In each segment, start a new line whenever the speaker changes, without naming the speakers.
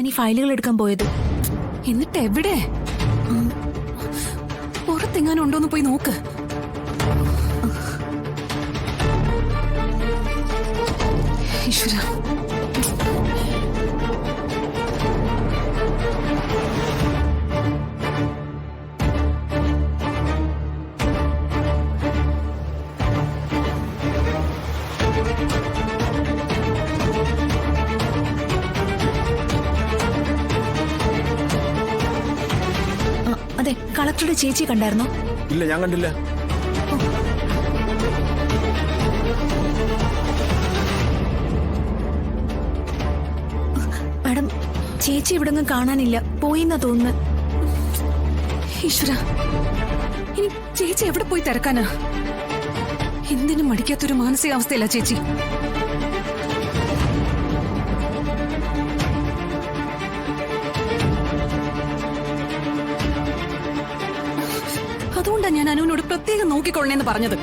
ഈ ഫയലുകൾ എടുക്കാൻ പോയത്.
എന്നിട്ട് എവിടെ? പുറത്തെങ്ങാനും ഉണ്ടോന്ന് പോയി നോക്ക്. ഈശ്വര,
അതെ, കളക്ടറുടെ ചേച്ചി കണ്ടായിരുന്നോ?
ഇല്ല, ഞാൻ കണ്ടില്ല.
മാഡം, ചേച്ചി ഇവിടെങ്ങും കാണാനില്ല, പോയിന്നാ തോന്നുന്നു.
ഈശ്വര, ഇനി ചേച്ചി എവിടെ പോയി തിരക്കാനാ? എന്തിനും മടിക്കാത്തൊരു മാനസികാവസ്ഥയല്ല ചേച്ചി. അതുകൊണ്ടാണ് ഞാൻ അനുവിനോട് പ്രത്യേകം നോക്കിക്കൊള്ളണേന്ന് പറഞ്ഞത്.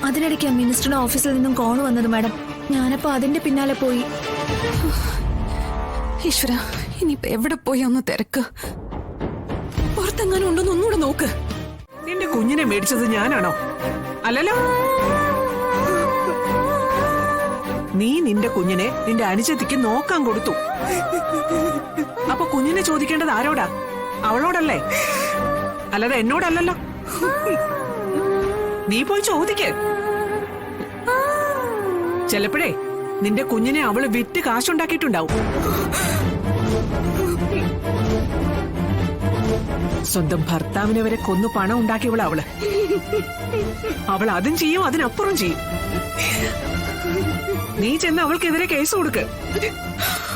അതിനിടയ്ക്ക് മിനിസ്റ്ററുടെ ഓഫീസിൽ നിന്നും കോൾ വന്നത് മാഡം. ഞാനപ്പോ അതിന്റെ പിന്നാലെ പോയി.
ഈശ്വര, ഇനിയിപ്പോ എവിടെ പോയി ഒന്ന് തിരക്ക്. പുറത്തെങ്ങാനും ഉണ്ടോന്ന് ഒന്നുകൂടെ നോക്ക്.
നിന്റെ കുഞ്ഞിനെ മേടിച്ചത് ഞാനാണോ? അല്ലല്ലോ. നീ നിന്റെ കുഞ്ഞിനെ നിന്റെ അനുജത്തിക്ക് നോക്കാൻ കൊടുത്തു. അപ്പൊ കുഞ്ഞിനെ ചോദിക്കേണ്ടത് ആരോടാ? അവളോടല്ലേ? അല്ലാതെ എന്നോടല്ലല്ലോ. നീ പോയി ചോദിക്ക്. ചിലപ്പോഴേ നിന്റെ കുഞ്ഞിനെ അവള് വിറ്റ് കാശുണ്ടാക്കിയിട്ടുണ്ടാവും. സ്വന്തം ഭർത്താവിനെ വരെ കൊന്നു പണം ഉണ്ടാക്കിയവളാ അവള്. അവൾ അതും ചെയ്യും, അതിനപ്പുറം ചെയ്യും. നീ ചെന്ന് അവൾക്കെതിരെ കേസ് കൊടുക്ക്.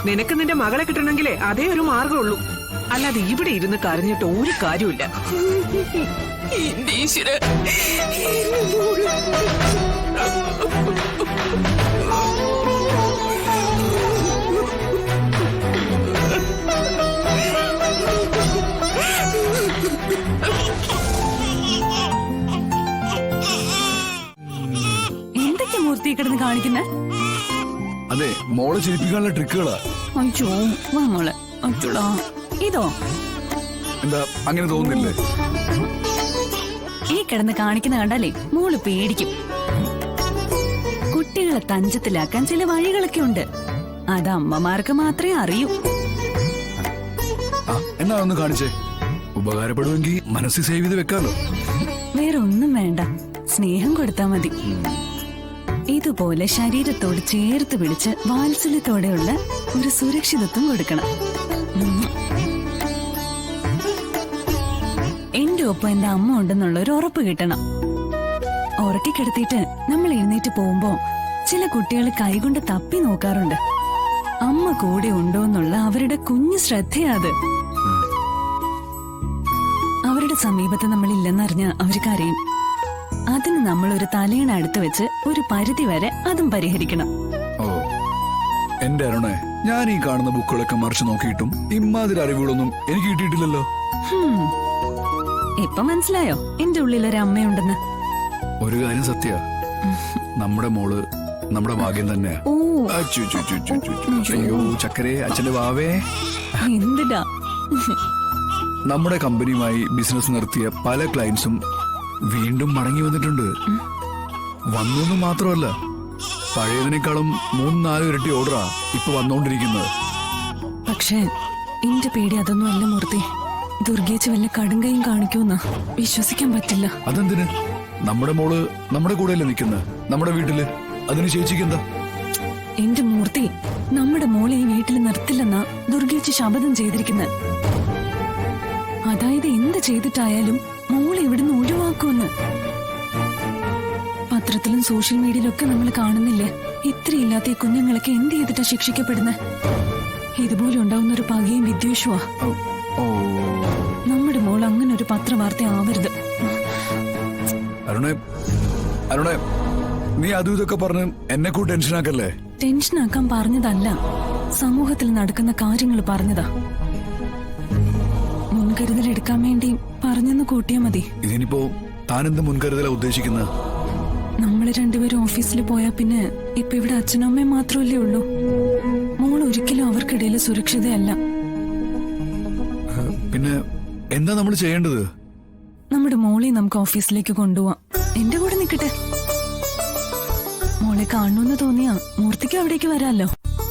നിനക്ക് നിന്റെ മകളെ കിട്ടണമെങ്കിലേ അതേ ഒരു മാർഗമുള്ളൂ. അല്ലാതെ ഇവിടെ ഇരുന്ന് കരഞ്ഞിട്ട് ഒരു കാര്യമില്ല.
എന്തൊക്കെ മൂർത്തി കിടന്ന് കാണിക്കുന്നേ?
അതെ, മോളെ ചിരിപ്പിക്കാനുള്ള ട്രിക്കുകളാ.
അയ്യോ, വാ മോളെ. അച്ചോടാ, ഇതോ?
എന്താ അങ്ങനെ തോന്നുന്നില്ലേ?
ഈ കിടന്ന് കാണിക്കുന്ന കണ്ടാലേ മോള് പേടിക്കും. കുട്ടികളെ തഞ്ചത്തിലാക്കാൻ ചില വഴികളൊക്കെ ഉണ്ട്. അത് അമ്മമാർക്ക് മാത്രമേ അറിയൂ.
എന്നാ ഒന്ന് കാണിച്ചേ. ഉപകാരപ്പെടുമെങ്കിൽ മനസ്സിൽ സേവ് ചെയ്ത് വെക്കാലോ.
വേറെ ഒന്നും വേണ്ട, സ്നേഹം കൊടുത്താ മതി. ഇതുപോലെ ശരീരത്തോട് ചേർത്ത് പിടിച്ച് വാത്സല്യത്തോടെയുള്ള ഒരു സുരക്ഷിതത്വം കൊടുക്കണം. എന്റെ ഒപ്പം എന്റെ അമ്മ ഉണ്ടെന്നുള്ള ഒരു ഉറപ്പ് കിട്ടണം. ഉറക്കിക്കിടത്തിയിട്ട് നമ്മൾ എഴുന്നേറ്റ് പോകുമ്പോ ചില കുട്ടികൾ കൈകൊണ്ട് തപ്പി നോക്കാറുണ്ട്. അമ്മ കൂടെ ഉണ്ടോ എന്നുള്ള അവരുടെ കുഞ്ഞു ശ്രദ്ധയാത്. അവരുടെ സമീപത്ത് നമ്മൾ ഇല്ലെന്നറിഞ്ഞ അവർ കരയും. അതിന് നമ്മൾ ഒരു തലയിണ അടുത്ത് വെച്ച് ഒരു പരിധി വരെ അതും പരിഹരിക്കണം.
ഓ, എന്റെ അരുണേ, ഞാൻ ഈ കാണുന്ന ബുക്കുകളൊക്കെ മറിച്ച് നോക്കിയിട്ടും ഇമ്മാതിരി അറിവുകളൊന്നും എനിക്ക് കിട്ടിയിട്ടില്ലല്ലോ.
ഇപ്പൊ മനസ്സിലായോ എന്റെ ഉള്ളിലൊരു അമ്മയുണ്ടെന്ന്?
ഒരു കാര്യം സത്യ, നമ്മുടെ മോള് നമ്മുടെ ഭാഗ്യം തന്നെയാ. അയ്യോ ചക്കരേ, അച്ഛന്റെ വാവേ.
എന്തിടാ?
നമ്മുടെ കമ്പനിയുമായി ബിസിനസ് നടത്തിയ പല ക്ലയൻസും വീണ്ടും മടങ്ങി വന്നിട്ടുണ്ട്. വന്നു മാത്രമല്ല, പഴയതിനേക്കാളും 3-4 ഇരട്ടി ഓർഡറാ ഇപ്പൊ വന്നോണ്ടിരിക്കുന്നത്.
പക്ഷേ എന്റെ പേടി അതൊന്നും അല്ല മൂർത്തി. ദുർഗേച്ച് വല്ല കടുങ്കയും കാണിക്കൂന്നാ വിശ്വസിക്കാൻ പറ്റില്ല.
അതെന്തിന്? നമ്മുടെ മോള് നമ്മുടെ കൂടെയല്ലേ നിൽക്കുന്നത്, നമ്മുടെ വീട്ടില്. അതിന് ചേച്ചിക്കെന്താ?
എന്റെ മൂർത്തി, നമ്മുടെ മോളെ ഈ വീട്ടിൽ നിർത്തില്ലെന്നാ ദുർഗേച്ച് ശപഥം ചെയ്തിരിക്കുന്നത്. അതായത് എന്ത് ചെയ്തിട്ടായാലും മോളെ ഇവിടുന്ന് ഒഴിവാക്കുമെന്ന്. പത്രത്തിലും സോഷ്യൽ മീഡിയയിലൊക്കെ നമ്മൾ കാണുന്നില്ലേ, ഇത്രയില്ലാത്ത ഈ കുഞ്ഞുങ്ങളൊക്കെ എന്ത് ചെയ്തിട്ടാ ശിക്ഷിക്കപ്പെടുന്നത്? ഇതുപോലെ ഉണ്ടാവുന്ന ഒരു പകയും വിദ്വേഷമാ. നമ്മുടെ മോൾ അങ്ങനെ ഒരു പത്രവാർത്ത ആവരുത്.
അരുണേ, അരുണേ, നീ അതും ഇതൊക്കെ പറഞ്ഞ് എന്നെ കൂടെ ടെൻഷനാക്കല്ലേ?
ടെൻഷനാക്കാൻ പറഞ്ഞതല്ല, സമൂഹത്തിൽ നടക്കുന്ന കാര്യങ്ങൾ പറഞ്ഞതാ. മുൻകരുതൽ എടുക്കാൻ വേണ്ടി പറഞ്ഞെന്ന് കൂട്ടിയാ മതി.
ഇതിനിപ്പോ താനെന്ത് മുൻകരുതലാ ഉദ്ദേശിക്കുന്നത്?
നമ്മള് രണ്ടുപേരും ഓഫീസിൽ പോയാ പിന്നെ ഇപ്പൊ ഇവിടെ അച്ഛനും അമ്മയും മാത്രമല്ലേ ഉള്ളൂ. മോൾ ഒരിക്കലും അവർക്കിടയിൽ സുരക്ഷിതയല്ല.
പിന്നെ എന്താ നമ്മൾ ചെയ്യേണ്ടത്?
നമ്മുടെ മോളെ നമുക്ക് ഓഫീസിലേക്ക് കൊണ്ടുപോവാം. എന്റെ കൂടെ നിക്കട്ടെ. മോളെ കാണണമെന്ന് തോന്നിയാ മൂർത്തിക്ക് അവിടേക്ക് വരാമല്ലോ.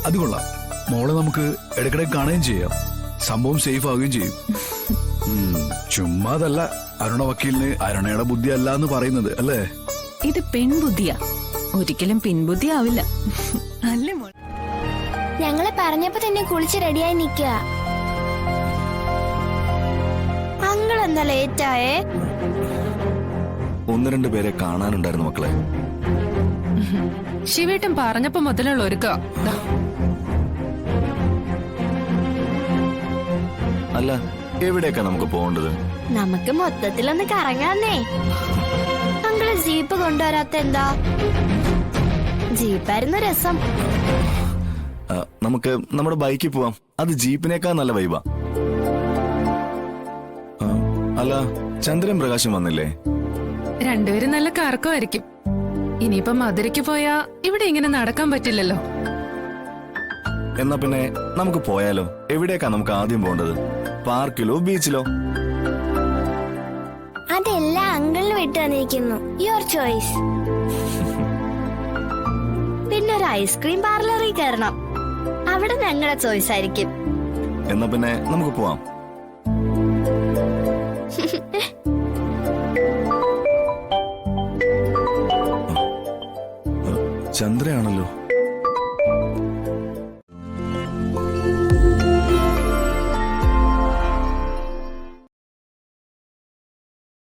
അത് കൊള്ളാം. മോളെ നമുക്ക് ഇടയ്ക്കിടെ കാണുകയും ചെയ്യാം. സംഭവം സേഫ് ആവുകയും ചെയ്യും. ചുമ്മാതല്ല അരുണ വക്കീലിന് അരുണയുടെ ബുദ്ധി അല്ല എന്ന് പറയുന്നത് അല്ലേ?
ഇത് പെൺബുദ്ധിയാ, ഒരിക്കലും പിൻബുദ്ധി ആവില്ല. അല്ലേ മോൾ?
ഞങ്ങളെ പറഞ്ഞപ്പോ തന്നെ കുളിച്ച് റെഡിയായി നിക്ക. അങ്കിൾ എന്താ ലേറ്റായേ?
ഒന്ന് രണ്ട് പേരെ കാണാനുണ്ടായിരുന്നു മക്കളെ.
ശിവേട്ടൻ പറഞ്ഞപ്പോ മുതലുള്ള ഒരുക്ക.
അല്ല, എവിടേക്കാ നമുക്ക് പോകേണ്ടത്?
നമുക്ക് മൊത്തത്തിലൊന്ന് കറങ്ങാന്നേ. അങ്കിള് ജീപ്പ് കൊണ്ടുവരാത്ത എന്താ? ജീപ്പായിരുന്നു രസം.
നമുക്ക് നമ്മുടെ ബൈക്കിൽ പോവാം. അത് ജീപ്പിനേക്കാൾ നല്ല വൈബാ. അല്ല, ചന്ദ്രൻ പ്രകാശം വന്നില്ലേ?
രണ്ടുപേരും നല്ല കറക്കമായിരിക്കും. ഇനിയിപ്പൊ മധുരയ്ക്ക് പോയാ ഇവിടെ ഇങ്ങനെ നടക്കാൻ പറ്റില്ലല്ലോ.
എന്നാ പിന്നെ നമുക്ക് പോയാലോ? എവിടേക്കാ നമുക്ക് ആദ്യം പോകേണ്ടത്? പാർക്കിലോ ബീച്ചിലോ?
അതെല്ലാം അങ്കിളിന് വിട്ടു തന്നിരിക്കുന്നു. Your choice. പിന്നെ ഒരു ഐസ്ക്രീം പാർലറിൽ കയറണം. അവിടെ ഞങ്ങളുടെ ചോയ്സ് ആയിരിക്കും.
എന്നാ പിന്നെ നമുക്ക് പോവാം. ചന്ദ്രയാണല്ലോ.